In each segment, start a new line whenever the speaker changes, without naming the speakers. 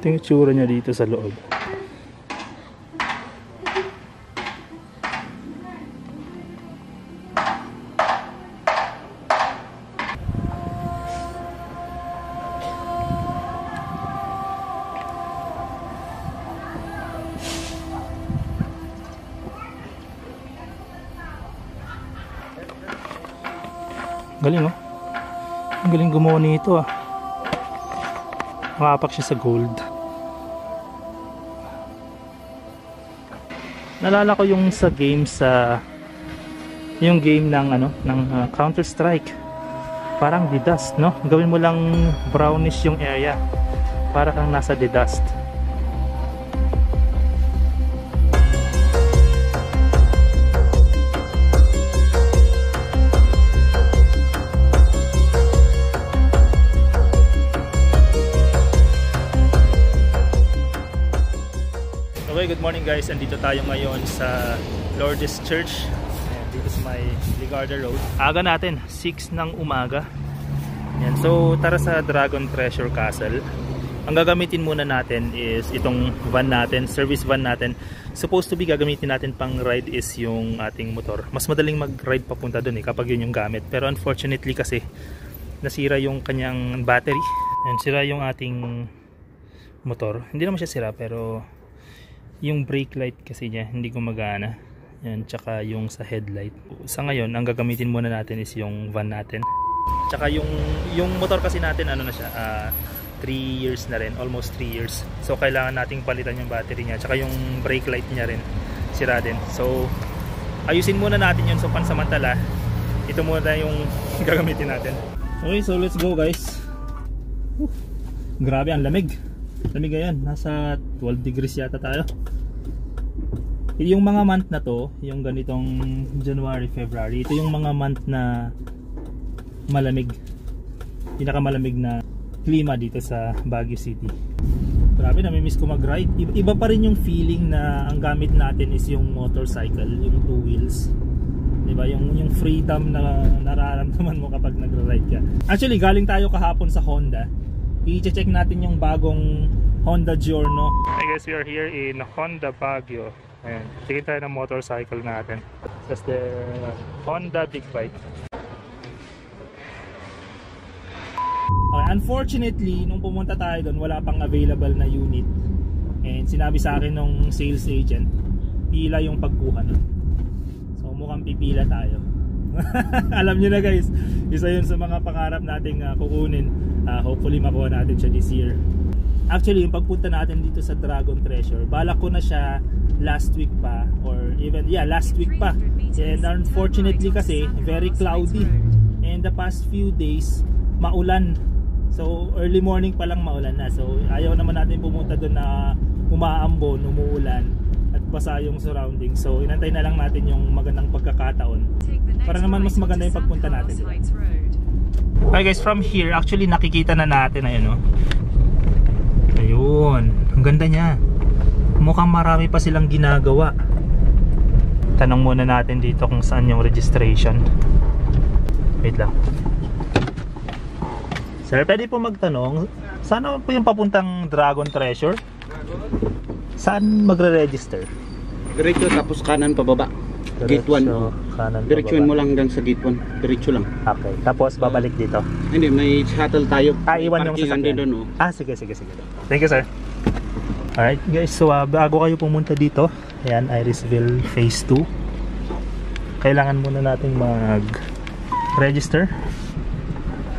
Ito yung itsura niya dito sa loob. Galing oh. Ang galing gumawa nito ah. Makapak siya sa gold. Nalala ko yung sa game yung game ng Counter Strike. Parang the dust, no? Gawin mo lang brownish yung area. Para kang nasa the dust. Okay, good morning guys. Andito tayo ngayon sa Lourdes Church. Ayan, dito sa may Ligarda Road. Aga natin, 6 ng umaga. Ayan, so tara sa Dragon Treasure Castle. Ang gagamitin muna natin is itong van natin, service van natin. Supposed to be gagamitin natin pang ride is yung ating motor. Mas madaling mag-ride papunta dun kapag yun yung gamit. Pero unfortunately kasi nasira yung kanyang battery. Ayan, sira yung ating motor. Hindi naman siya sira pero yung brake light kasi niya hindi gumagana. Yan, tsaka yung sa headlight. Sa ngayon, ang gagamitin muna natin is yung van natin. Tsaka yung motor kasi natin ano na siya, 3 years na rin, almost 3 years. So kailangan nating palitan yung battery niya. Tsaka yung brake light niya rin sira din. So ayusin muna natin yun. So pansamantala, ito muna yung gagamitin natin. Okay, so let's go guys. Grabe, ang lamig. Lamig ayan, nasa 12 degrees yata tayo. Yung mga month na to, yung ganitong January, February, ito yung mga month na malamig. Pinakamalamig na klima dito sa Baguio City. Grabe, namimiss ko mag-ride. Iba pa rin yung feeling na ang gamit natin is yung motorcycle, yung 2 wheels. Diba? Yung freedom na nararamdaman mo kapag nag-ride ka. Actually, galing tayo kahapon sa Honda. I-check natin yung bagong Honda Giorno. I guess we are here in Honda Baguio. Ayan, tingin tayo ng motorcycle natin. That's the Honda Big Bike. Okay, unfortunately, nung pumunta tayo doon, wala pang available na unit. And sinabi sa akin nung sales agent, pila yung pagkuha nun. So mukhang pipila tayo. Alam nyo na guys, isa yun sa mga pangarap nating kukunin. Hopefully makuha natin siya this year. Actually, yung pagpunta natin dito sa Dragon Treasure, balak ko na siya last week pa, or even last week pa. And unfortunately kasi very cloudy, and the past few days maulan. So early morning pa lang maulan na. So ayaw naman natin pumunta doon na umaambon, umuulan at basa yung surrounding. So inantay na lang natin yung magandang pagkakataon para naman mas maganda yung pagpunta natin. Okay guys, from here actually nakikita na natin ayun, ayun, ang ganda niya. Mukhang marami pa silang ginagawa. Tanong muna natin dito kung saan yung registration. Wait lang. Sir, pwede po magtanong, saan po yung papuntang Dragon Treasure? Saan magre-register?
Diretso tapos kanan pababa. Gate 1. Diretsuin mo lang hanggang sa gate 1. Diretso lang.
Okay. Tapos babalik dito.
Hindi, may shuttle tayo.
Iwan yung sasakyan
doon.
Sige. Thank you, sir. Alright guys, so bago kayo pumunta dito, ayan, Irisville Phase 2. Kailangan muna nating mag-register.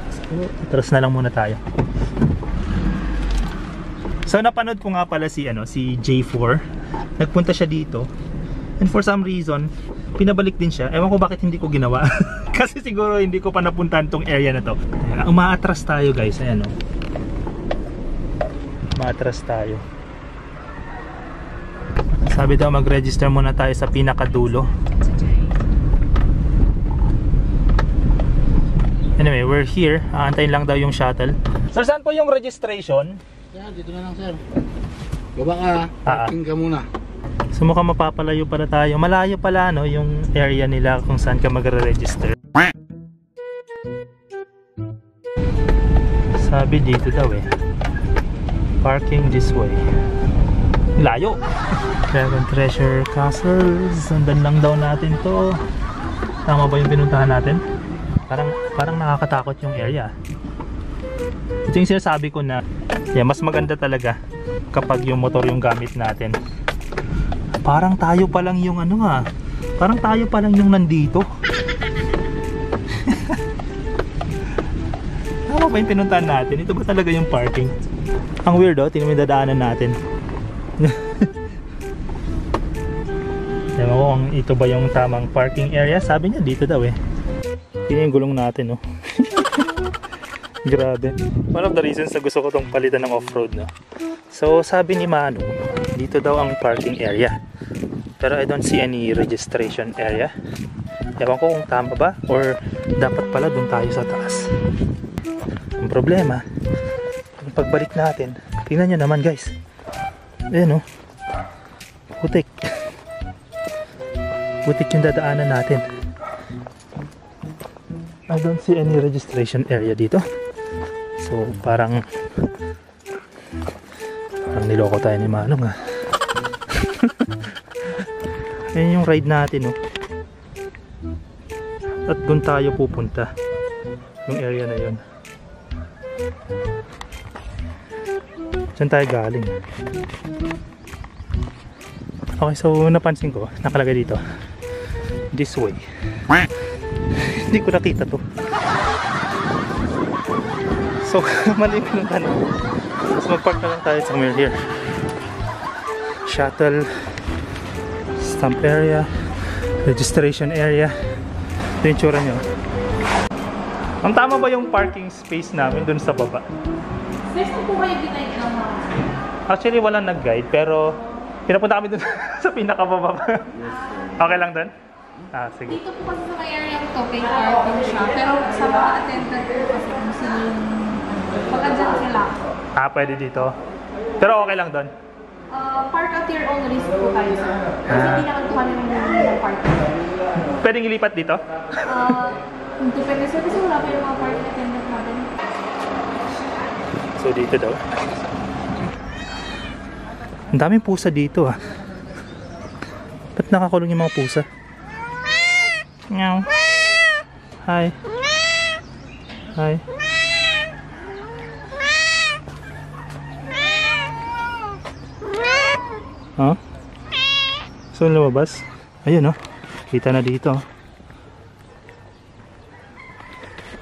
So, atras na lang muna tayo. So napanood ko nga pala si J4. Nagpunta siya dito. And for some reason, pinabalik din siya. Ewan ko bakit hindi ko ginawa. Kasi siguro hindi ko pa napuntahan tong area na to. Ayan, umaatras tayo guys. Ayan umaatras tayo. Sabi daw mag-register muna tayo sa pinakadulo. Anyway, we're here. Aantayin lang daw yung shuttle. Sir, saan po yung registration?
Yan, dito na lang sir. Baba ka, parking ka muna.
So mukhang mapapalayo pala tayo. Malayo pala yung area nila kung saan ka magre-register. Sabi dito daw Parking this way. Layo! Dragon Treasure Castle. Sundan lang daw natin to. Tama ba yung pinuntahan natin? Parang nakakatakot yung area. Ito yung sinasabi ko na mas maganda talaga kapag yung motor yung gamit natin. Parang tayo pa lang yung parang tayo pa lang yung nandito. Tama ba yung pinuntahan natin? Ito ba talaga yung parking? Ang weirdo, tingnan mo yung dadaanan natin. Ewan ko kung ito ba yung tamang parking area. Sabi niya dito daw eh. Tingnan yung gulong natin, no? Grabe. One of the reasons na gusto ko itong palitan ng off-road, no? So sabi ni Manu, dito daw ang parking area. Pero I don't see any registration area. Ewan ko kung tama ba or dapat pala doon tayo sa taas. Ang problema, yung pagbalik natin, tingnan nyo naman guys. Ayan, no? Putik. Putik yung dadaanan natin. I don't see any registration area dito. So parang niloko tayo ni Manong ha. Ayan yung ride natin, no? At doon tayo pupunta. Yung area na yun. Saan tayo galing? Okay, so napansin ko, nakalagay dito, this way. Hindi ko nakita to. So mali yung pinuntahan. So magpark na lang tayo somewhere here. Shuttle, stamp area, registration area. Ito yung tsura nyo. Ang tama ba yung parking space namin dun sa baba?
Next po kayo ginaid ng mga?
Actually walang nag-guide pero pinapunta kami dun sa pinakababa. Okay lang dun? Ah, sige.
Dito po kasi sa may area ko to, pay parking siya. Pero sa mga attendant ko kasi kung sino yung pagka dyan sila.
Ah, pwede dito. Pero okay lang dun?
Park at your own risk po tayo sir. Kasi hindi naman po kami ng parking.
Pwedeng ilipat dito?
Depende sir kasi wala pa yung mga parking attendant natin.
So dito daw. Ang daming pusa dito ah. Ba't nakakulong yung mga pusa? Meow. Hi. Hi. Huh? So lumabas? Ayun oh. Kita na dito.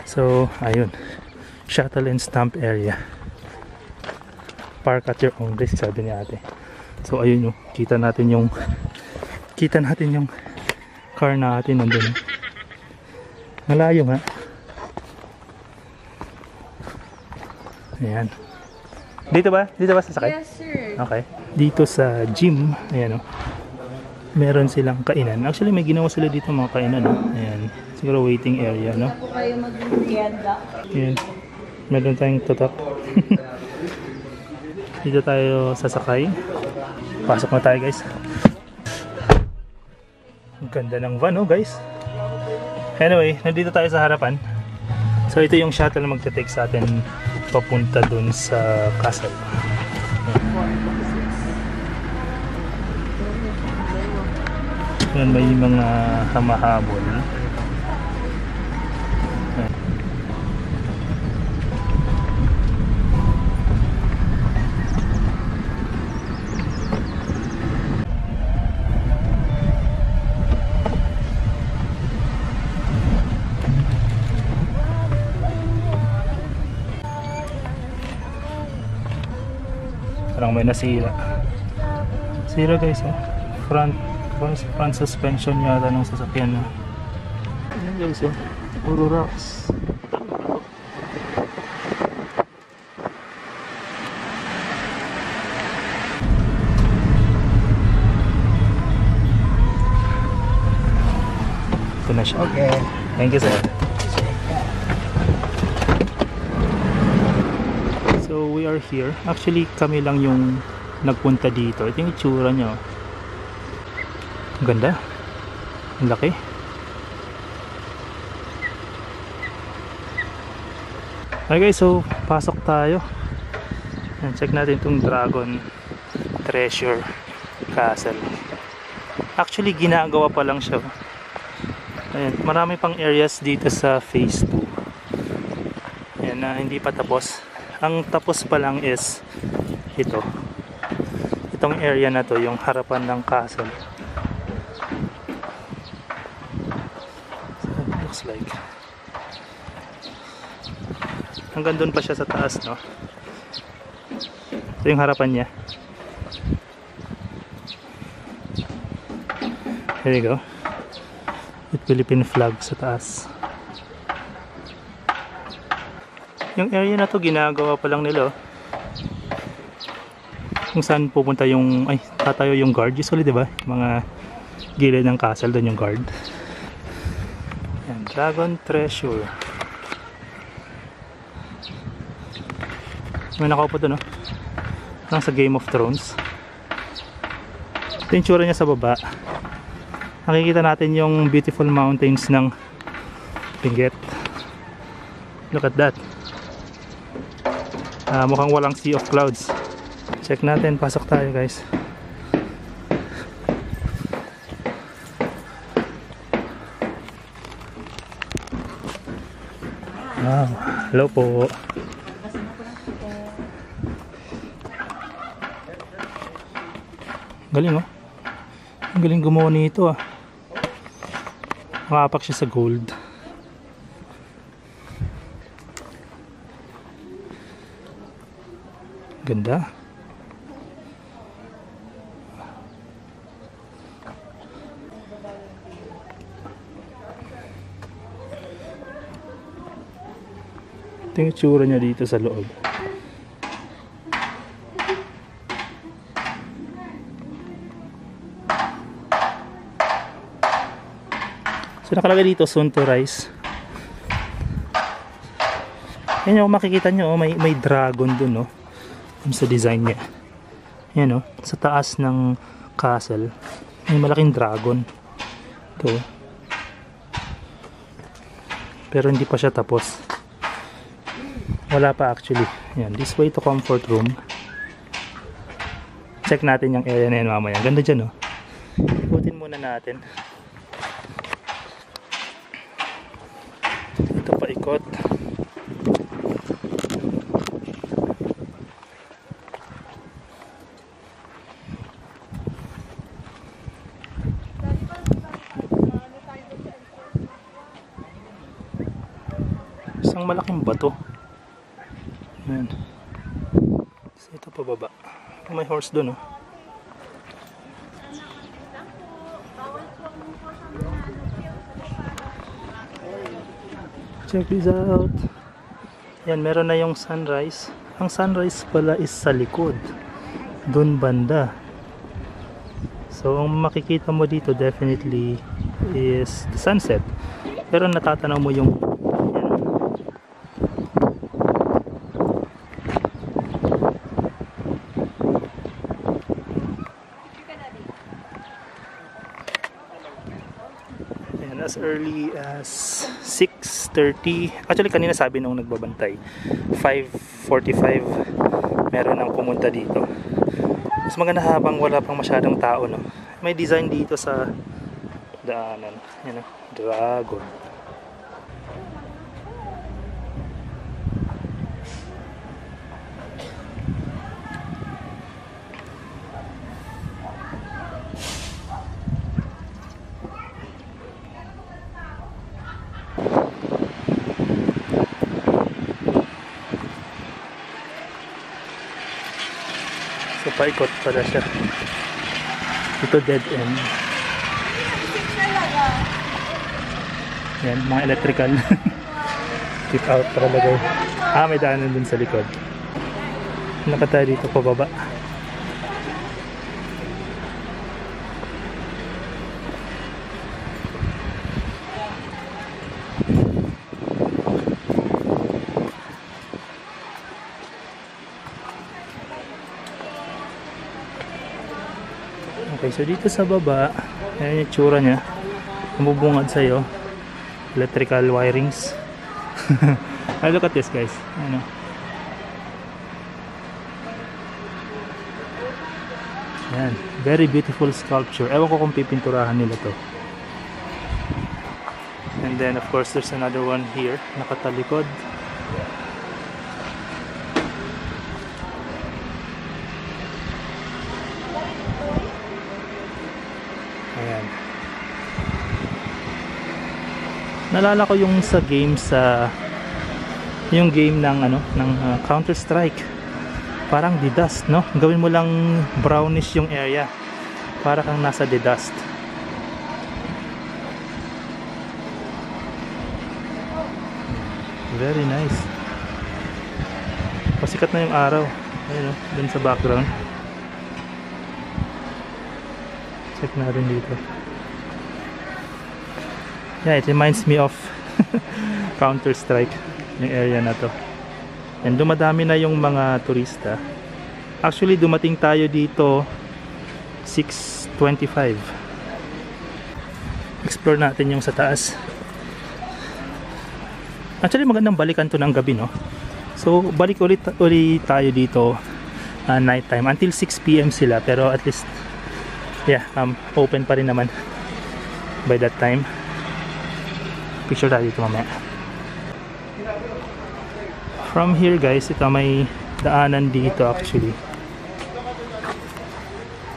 So ayun. Shuttle and stamp area. Park at your own risk, sabi ni ate. So ayun yung kita natin yung car natin nandun. Malayo nga. Ayan. Dito ba sasakay?
Yes sir.
Okay. Dito sa gym, ayan o. Meron silang kainan. Actually may ginawa sila dito mga kainan o. Ayan. Siguro waiting area, no?
Ako kayo mag-ganda.
Ayan. Meron tayong tutok. Dito tayo sasakay. Pasok na tayo guys. Ang ganda ng van oh guys. Anyway, nandito tayo sa harapan. So ito yung shuttle na magte-take sa atin papunta dun sa castle. Yan, may mga hamahabol. Parang may nasira. Sira guys oh. Front suspension yata ng sasakyan na. Ayan guys oh. Puro rocks. Ito na siya. Okay. Thank you sir. So we are here. Actually kami lang yung nagpunta dito. Ito yung itsura niya. Ang ganda. Ang laki. Okay guys, so pasok tayo. Yan, check natin itong Dragon Treasure Castle. Actually, ginagawa pa lang siya. Ayan, marami pang areas dito sa phase 2. Ayan, na hindi pa tapos. Ang tapos pa lang is ito. Itong area na to, yung harapan ng castle. So, it looks like. Hanggang doon pa siya sa taas, no? Ito yung harapan niya. There you go. With Philippine flag sa taas. Yung area na to ginagawa pa lang nila. Kung saan pupunta yung tatayo yung guard. Usually, di ba? Mga gilid ng castle, doon yung guard. Yan, Dragon Treasure. May nakaupo doon, no? Parang sa Game of Thrones. Ito yung tsura niya sa baba. Nakikita natin yung beautiful mountains ng Benguet. Look at that. Mukhang walang sea of clouds. Check natin, pasok tayo guys. Wow, hello po. Galing oh. Ang galing gumawa nito ah. Makapak siya sa gold. Ganda. Ito yung itsura niya dito sa loob. So nakalagay dito soon to rise. Yan yung makikita nyo, may dragon dun, no? Sa design niya. Yan, no? Sa taas ng castle may malaking dragon. Ito. Pero hindi pa siya tapos. Wala pa actually. Yan, this way to comfort room. Check natin yung area na yan mamaya. Ganda dyan, no? Ikutin muna natin. Ito pa ikot. Isang malaking bato. Ayan. So ito pa baba. May horse doon, oh. Check this out. Yan, meron na yung sunrise. Ang sunrise pala is sa likod. Doon banda. So, ang makikita mo dito definitely is the sunset. Pero natatanaw mo yung as early as 6:30. Actually kanina sabi nung nagbabantay 5:45 meron nang pumunta dito. Mas maganda habang wala pang masyadong tao, no? May design dito sa daanan. Yan, no? Dragon. So paikot pala siya. Ito dead end. Yan, mga electrical. Keep out para lagay. May daanan dun sa likod. Nakataya dito pababa. Okay, so dito sa baba, ayan yung tsura niya. Mabubungad sa'yo. Electrical wirings. Look at this guys. Ano? Ayan, very beautiful sculpture. Ewan ko kung pipinturahan nila to. And then of course there's another one here, nakatalikod. Ayan. Naalala ko yung sa game yung game ng Counter-Strike. Parang The Dust, no? Gawin mo lang brownish yung area. Para kang nasa The Dust. Very nice. Pasikat na yung araw. Ayun, no? Dun sa background. Check natin dito. Yeah, it reminds me of Counter-Strike, yung area na to. And dumadami na yung mga turista. Actually, dumating tayo dito 6:25. Explore natin yung sa taas. Actually, magandang balikan to ng gabi, no? So, balik ulit tayo dito night time. Until 6 PM sila, pero at least yeah, open pa rin naman by that time. Picture tayo dito mamaya. From here guys, ito may daanan dito actually.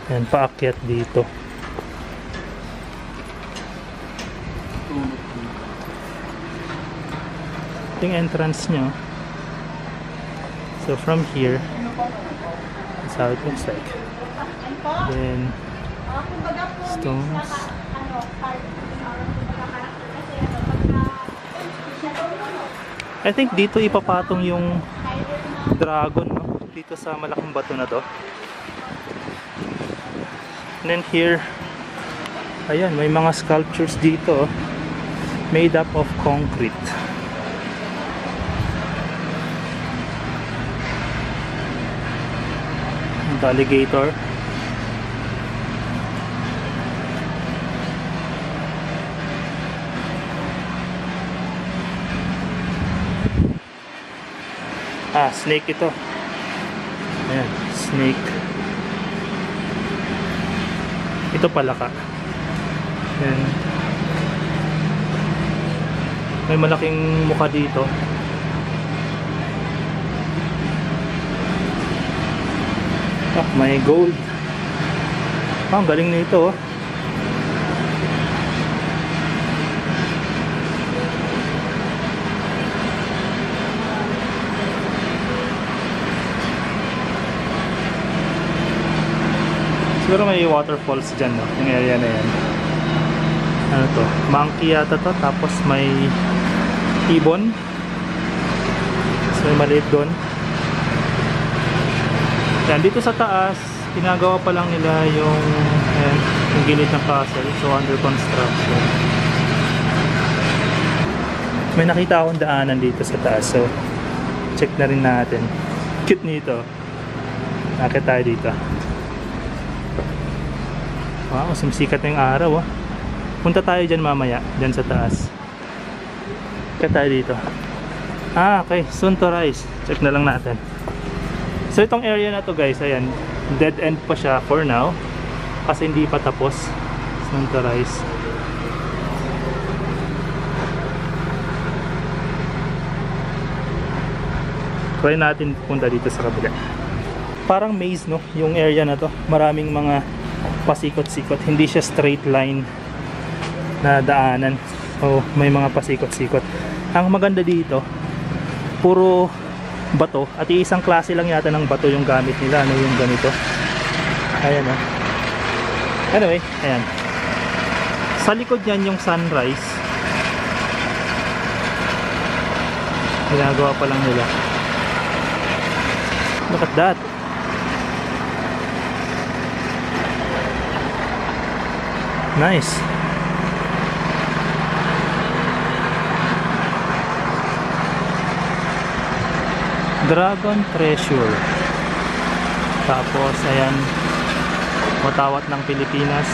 Ayan, paakyat dito. Ito yung entrance nyo. So from here, that's how it looks like. Then stones. I think dito ipapatong yung dragon, no? Dito sa malaking bato na to. And then here, ayan, may mga sculptures dito made up of concrete. The alligator. Snake ito. Ayan, snake. Ito palaka. Ayan. May malaking mukha dito. May gold. Ang galing nito, oh. Siguro may waterfalls dyan, no? Yung area na yan. Ano to? Monkey yata to. Tapos may ibon. So may maliit doon. Yan, dito sa taas, ginagawa pa lang nila yung gilid ng castle. So under construction. May nakita akong daanan dito sa taas. So check na rin natin. Cute nito. Nakita tayo dito. Wow, sumisikat na yung araw, oh. Punta tayo dyan mamaya, dyan sa taas. Punta tayo dito. Okay, soon to rise. Check na lang natin. So itong area na to guys, ayan, dead end pa siya for now. Kasi hindi pa tapos. Soon to rise. Try natin punta dito sa kabila. Parang maze, no? Yung area na to. Maraming mga pasikot-sikot, hindi siya straight line na daanan. So may mga pasikot-sikot. Ang maganda dito, puro bato at isang klase lang yata ng bato yung gamit nila, ano yung ganito. Ayan, oh. Anyway, ayan. Sa likod niyan yung sunrise. Ginagawa pa lang nila. Look at that. Nice. Dragon Treasure. Tapos ayan, Watawat ng Pilipinas.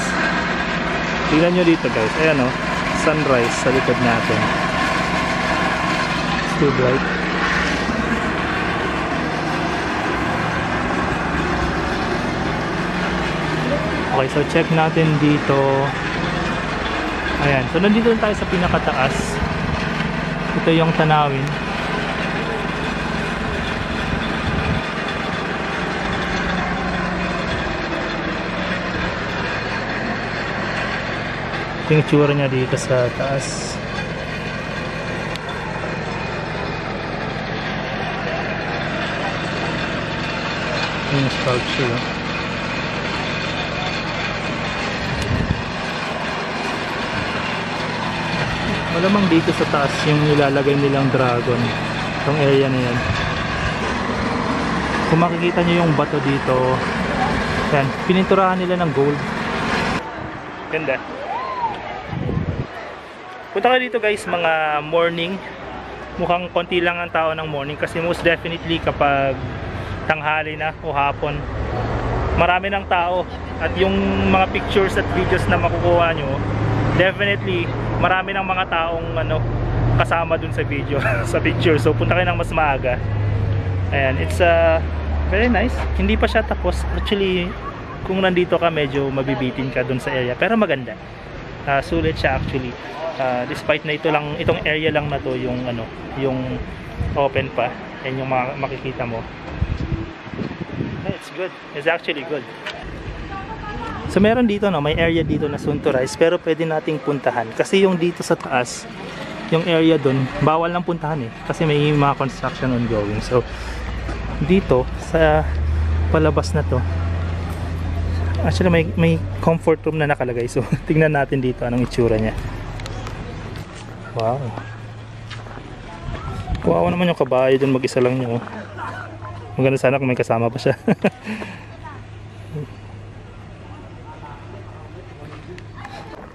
Tingnan nyo dito guys. Ayan, oh, sunrise sa likod natin. It's too bright. Okay, so check natin dito. Ayan, so nandito tayo sa pinakataas. Ito yung tanawin. Ito yung itsura niya dito sa taas. Yung sculpture. Malamang dito sa taas yung nilalagay nilang dragon. Itong area na yan. Kung makikita nyo yung bato dito, yan, pininturahan nila ng gold. Ganda. Punta kayo dito guys mga morning. Mukhang konti lang ang tao ng morning kasi most definitely kapag tanghali na o hapon, marami ng tao. At yung mga pictures at videos na makukuha nyo, definitely marami ng mga taong kasama dun sa video sa picture. So punta kayo ng mas maaga. Ayan, it's very nice. Hindi pa siya tapos. Actually, kung nandito ka medyo mabibitin ka dun sa area, pero maganda. Sulit siya actually. Despite na itong area lang na to yung yung open pa, and yung makikita mo. It's good. It's actually good. So meron dito may area dito na soon to rise, pero pwede nating puntahan kasi yung dito sa taas, yung area dun, bawal lang puntahan kasi may mga construction ongoing. So dito sa palabas na to, actually may comfort room na nakalagay. So tingnan natin dito anong itsura niya. Wow. Wow naman yung kabayo dun, mag-isa lang niya. Maganda sana kung may kasama pa siya.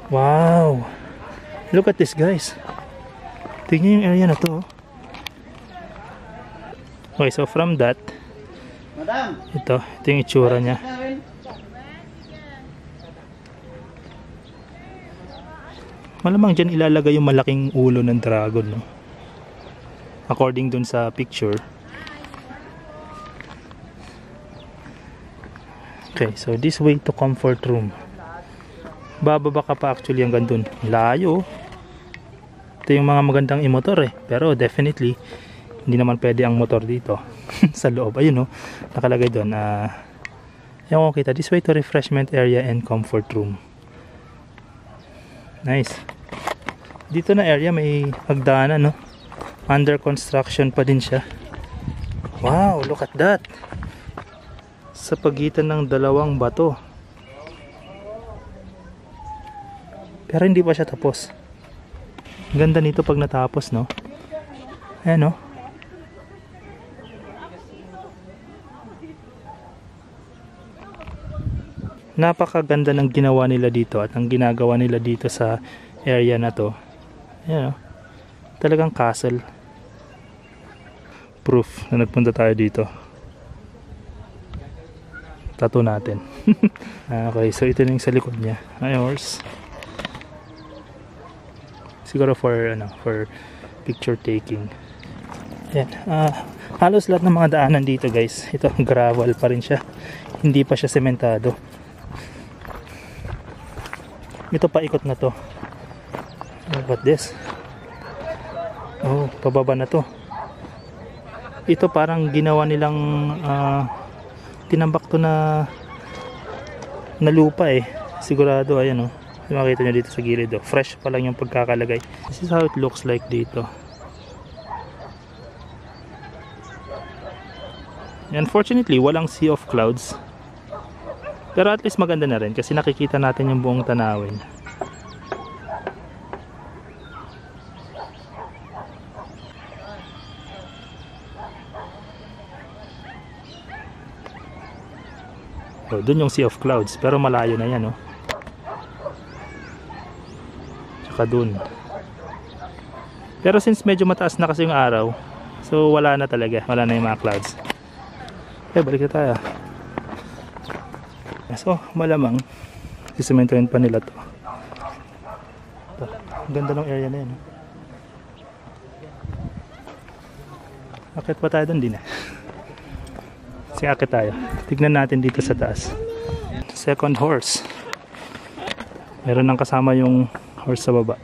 Wow. Look at this guys. Tingnan yung area na to. Okay, so from that, ito yung itsura niya. Malamang dyan ilalagay yung malaking ulo ng dragon, no? According dun sa picture. Okay, so this way to comfort room. Bababa ka pa actually hanggang dun. Layo. Ito yung mga magandang imotor pero definitely hindi naman pwede ang motor dito sa loob. Ayun nakalagay dun yung kita, this way to refreshment area and comfort room. Nice. Dito na area may hagdanan, under construction pa din siya. Wow, look at that. Sa pagitan ng dalawang bato. Pero hindi pa siya tapos. Ganda nito pag natapos, no? Ayan, no? Napakaganda ng ginawa nila dito at ang ginagawa nila dito sa area na to. Ayan, no? Talagang castle. Proof na nagpunta tayo dito. Tattoo natin. Okay, so ito na yung sa likod niya. Ay, horse. Siguro for picture taking. Ayan. Halos lahat ng mga daanan dito guys, ito gravel pa rin siya. Hindi pa siya sementado. Ito paikot na to. What this? Oh, pababa na to. Ito parang ginawa nilang tinambak to na lupa sigurado. Ayan makita nyo dito sa gilid fresh pa lang yung pagkakalagay. This is how it looks like dito. Unfortunately walang sea of clouds, pero at least maganda na rin kasi nakikita natin yung buong tanawin. Doon yung sea of clouds pero malayo na yan tsaka dun. Pero since medyo mataas na kasi yung araw, so wala na talaga, wala na yung mga clouds. Balik na tayo. So malamang sisementohin pa nila to. Ganda ng area na yan. Akit pa tayo dun din Sige, akit tayo. Tignan natin dito sa taas. Second horse. Meron nang kasama yung horse sa baba.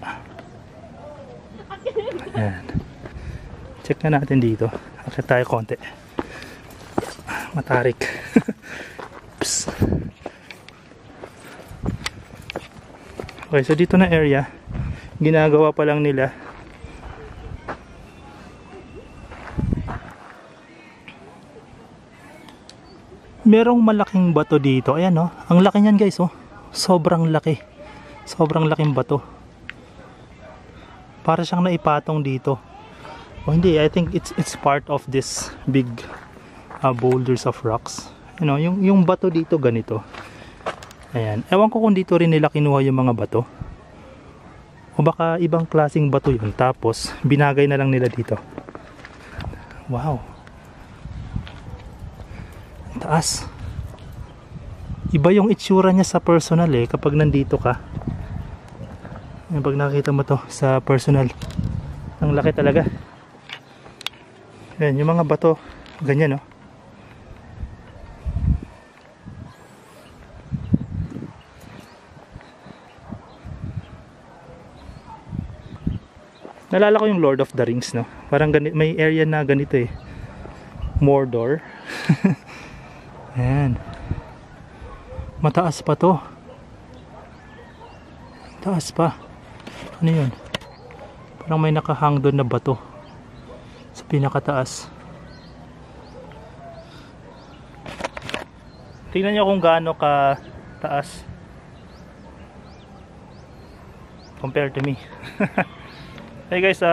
Ayan. Check na natin dito. Akit tayo konti. Matarik. Okay, so dito na area, ginagawa pa lang nila. Merong malaking bato dito. Ayan, oh. Ang laki niyan, guys, oh. Sobrang laki. Sobrang laking bato. Para siyang naipatong dito. Oh, hindi, I think it's part of this big boulders of rocks. You know, yung bato dito ganito. Ayan. Ewan ko kung dito rin nila kinuha yung mga bato. O baka ibang klaseng bato yun. Tapos, binagay na lang nila dito. Wow. Taas. Iba yung itsura niya sa personal eh. Kapag nandito ka. Pag nakita mo to sa personal. Ang laki talaga. Ayan, yung mga bato. Ganyan, no? Nalala ko yung Lord of the Rings, no? Parang ganito, may area na ganito eh. Mordor. Ayan. Mataas pa to. Taas pa. Ano yun? Parang may nakahang doon na bato. Sa pinakataas. Tingnan nyo kung gaano ka taas. Compared to me. Hey guys,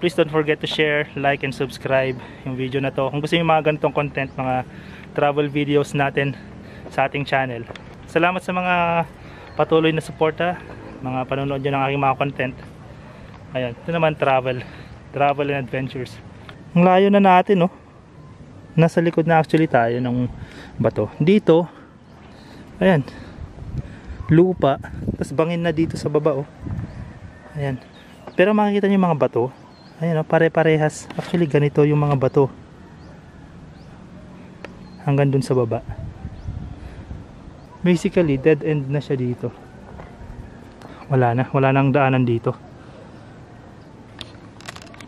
please don't forget to share, like, and subscribe yung video na to. Kung gusto niyo mga ganitong content, mga travel videos natin sa ating channel. Salamat sa mga patuloy na suporta, mga panonood nyo ng aking mga content. Ayan, ito naman travel and adventures. Ang layo na natin, no? Nasa likod na actually tayo ng bato. Dito, ayan, lupa, tapos bangin na dito sa baba, oh. Ayan. Pero makikita niyo yung mga bato. Ayan, pare-parehas. Actually, ganito yung mga bato. Hanggang dun sa baba. Basically, dead end na siya dito. Wala nang daanan dito.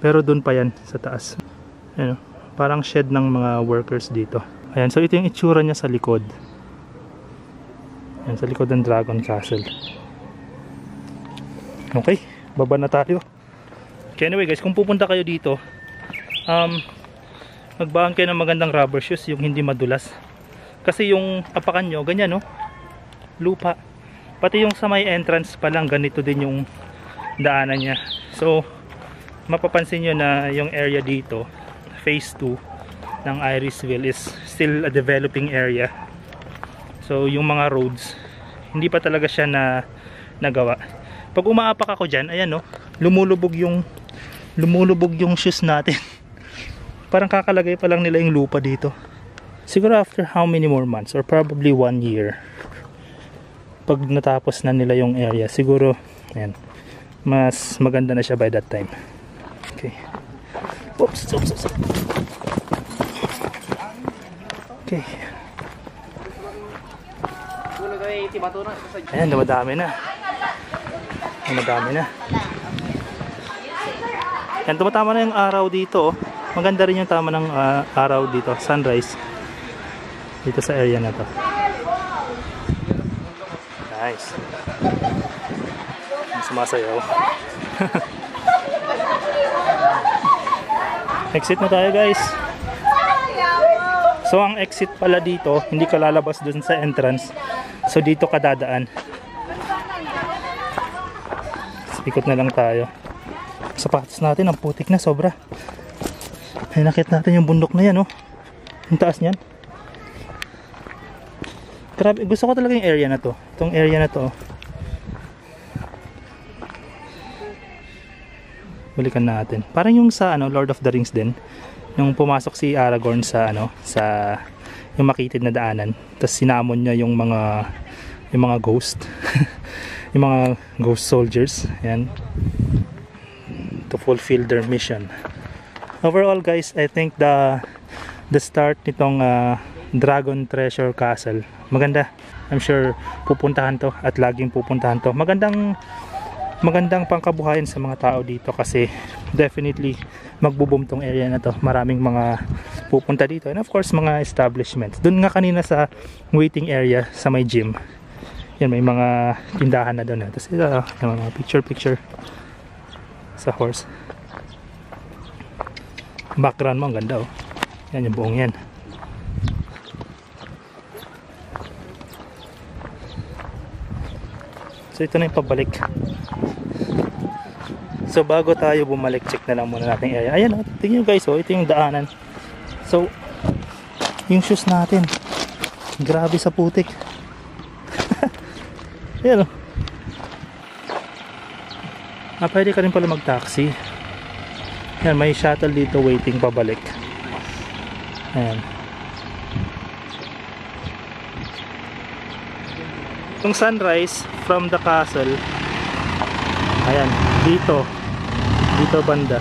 Pero dun pa yan, sa taas. Ayan, parang shed ng mga workers dito. Ayan, so ito yung itsura niya sa likod. Ayan, sa likod ng Dragon Castle. Okay. Baba na tayo. Okay, anyway guys, kung pupunta kayo dito, magbahan kayo ng magandang rubber shoes, yung hindi madulas. Kasi yung apakan nyo, ganyan, no? Lupa. Pati yung sa may entrance pa lang, ganito din yung daanan niya. So, mapapansin nyo na yung area dito, phase 2 ng Irisville is still a developing area. So, yung mga roads, hindi pa talaga siya nagawa. Pag umaapak ako dyan, ayan, no, lumulubog yung shoes natin. Parang kakalagay pa lang nila yung lupa dito. Siguro after how many more months, or probably 1 year, pag natapos na nila yung area, siguro ayan, mas maganda na siya by that time. Okay. Oops. Okay. Ayan, dumadami na. Yan, tumatama na yung araw dito, oh. Maganda rin yung tama ng araw dito, sunrise dito sa area na to. Nice. Sumasayaw. Exit na tayo guys. So ang exit pala dito, hindi ka lalabas dun sa entrance, so dito ka dadaan. Ikot na lang tayo. Sapatos natin ang putik na sobra. Ay, nakita natin yung bundok na yan, oh. Yung taas niyan. Grabe, gusto ko talaga yung area na to. Itong area na to, oh. Balikan natin. Parang yung sa Lord of the Rings din. Yung pumasok si Aragorn sa sa yung makitid na daanan. Tapos sinamon niya yung mga ghost. Yung mga ghost soldiers, yan, to fulfill their mission. Overall guys, I think the start nitong Dragon Treasure Castle. Maganda. I'm sure pupuntahan to at laging pupuntahan to. Magandang pangkabuhayan sa mga tao dito kasi definitely magbo-boom tong area na to. Maraming mga pupunta dito and of course mga establishments. Doon nga kanina sa waiting area sa may gym. Yan, may mga tindahan na doon. Tapos ito, yung mga picture sa horse. Background mo, ang ganda oh. Yan yung buong yan. So ito na yung pabalik. So bago tayo bumalik, check na lang muna natin area. Ayan oh, tingnan nyo guys oh, ito yung daanan. So yung shoes natin, grabe sa putik. Ayan oh. Pwede ka rin pala mag-taxi. Yan, may shuttle dito waiting pabalik. Ayan. Yung sunrise from the castle, ayan, dito banda.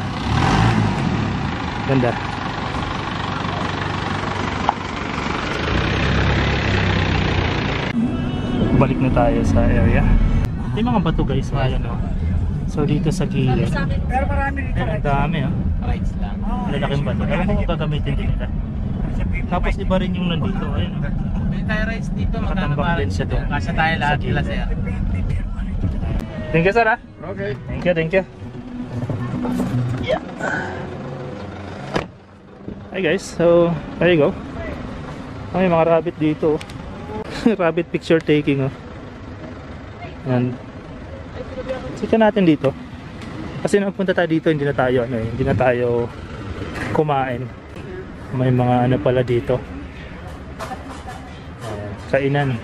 Ganda. Balik na tayo sa area. May mga bato guys, ayan o. So dito sa gilid, ang dami oh. Lalaking bato. Alam mo kung gagamitin din nila. Tapos iba rin yung nandito, ayun oh.
May tayo rice dito,
Nakatambak din siya doon.
Kasya tayo lahat nila sir.
Thank you sir ha.
Okay.
Thank you. Yeah. Hi guys, so there you go. May mga rabbit dito. Rabbit picture taking oh. And sika natin dito. Kasi nung punta tayo dito, hindi na tayo kumain. May mga ano pala dito. Kainan.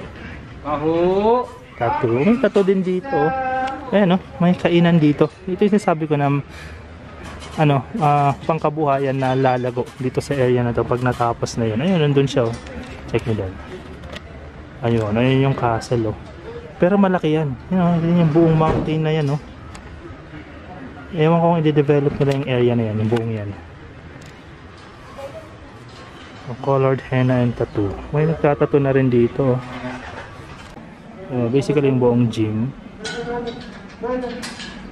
Tattoo. May tattoo din dito. Ayan oh, may kainan dito. Ito yung sinasabi ko na pangkabuhayan na lalago dito sa area na to pag natapos na yun. Ayun, nandun siya oh. Check nyo doon. Ayun yung castle oh. Pero malaki yan. Yan yung buong mountain na yan oh. Ewan ko kung i-develop nila yung area na yan, yung buong yan. Colored henna and tattoo. May nagtatattoo na rin dito oh. Basically yung buong gym.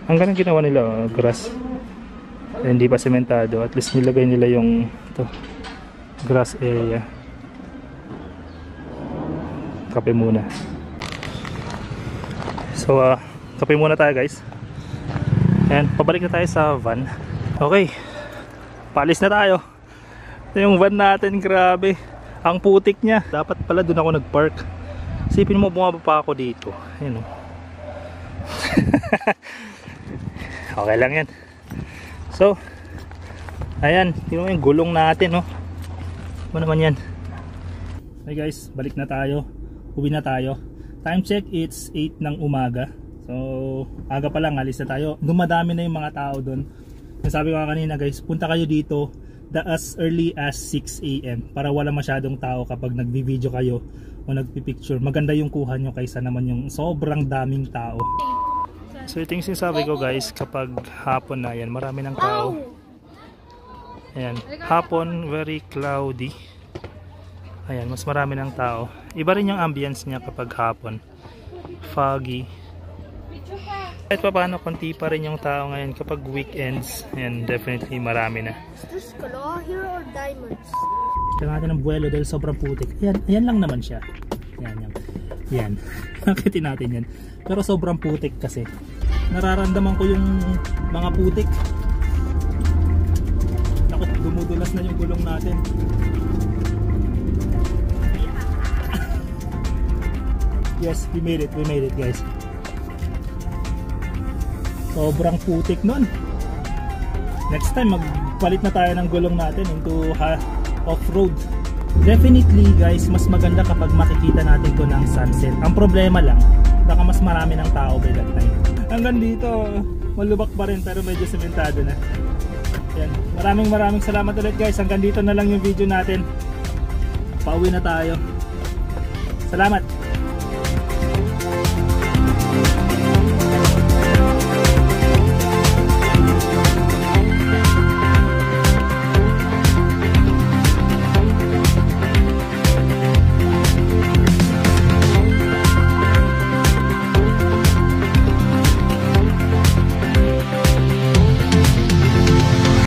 Ang ganang ginawa nila oh, grass. Hindi pa sementado. At least nilagay nila yung grass area. Kape muna. So kape muna tayo guys. And pabalik na tayo sa van. Okay, paalis na tayo. Ito yung van natin, grabe. Ang putik niya. Dapat pala doon ako nag-park. Isipin mo, bumaba pa ako dito. Ayun oh. Okay lang yan. So ayan, tingnan mo yung gulong natin oh. Ano naman yan. Hey guys, balik na tayo. Uwi na tayo. Time check, it's 8 ng umaga. So aga pa lang, alis na tayo. Dumadami na yung mga tao doon. Sabi ko kanina guys, punta kayo dito as early as 6 AM para wala masyadong tao kapag nagbi-video kayo o nagpi-picture. Maganda yung kuha nyo kaysa naman yung sobrang daming tao. So ito yung sinasabi ko guys, kapag hapon na yan, marami ng tao. Ayan, hapon very cloudy. Ayan, mas marami ng tao. Iba rin yung ambience niya kapag hapon. Foggy. Kahit pa paano, konti pa rin yung tao ngayon kapag weekends. Ayan, definitely marami na.
Is this color here or diamonds?
Ito natin ng buwelo dahil sobrang putik. Ayan lang naman siya. Yan. Nakitin natin yan. Pero sobrang putik kasi. Nararamdaman ko yung mga putik. Naku, dumudulas na yung gulong natin. Yes, we made it guys. Sobrang putik nun. Next time magpalit na tayo ng gulong natin into off-road. Definitely guys, mas maganda kapag makikita natin to ng sunset. Ang problema lang, baka mas marami ng tao by that time. Hanggang dito, malubak pa rin pero medyo sementado na. Yan. Maraming salamat ulit guys. Hanggang dito na lang yung video natin. Pauwi na tayo. Salamat.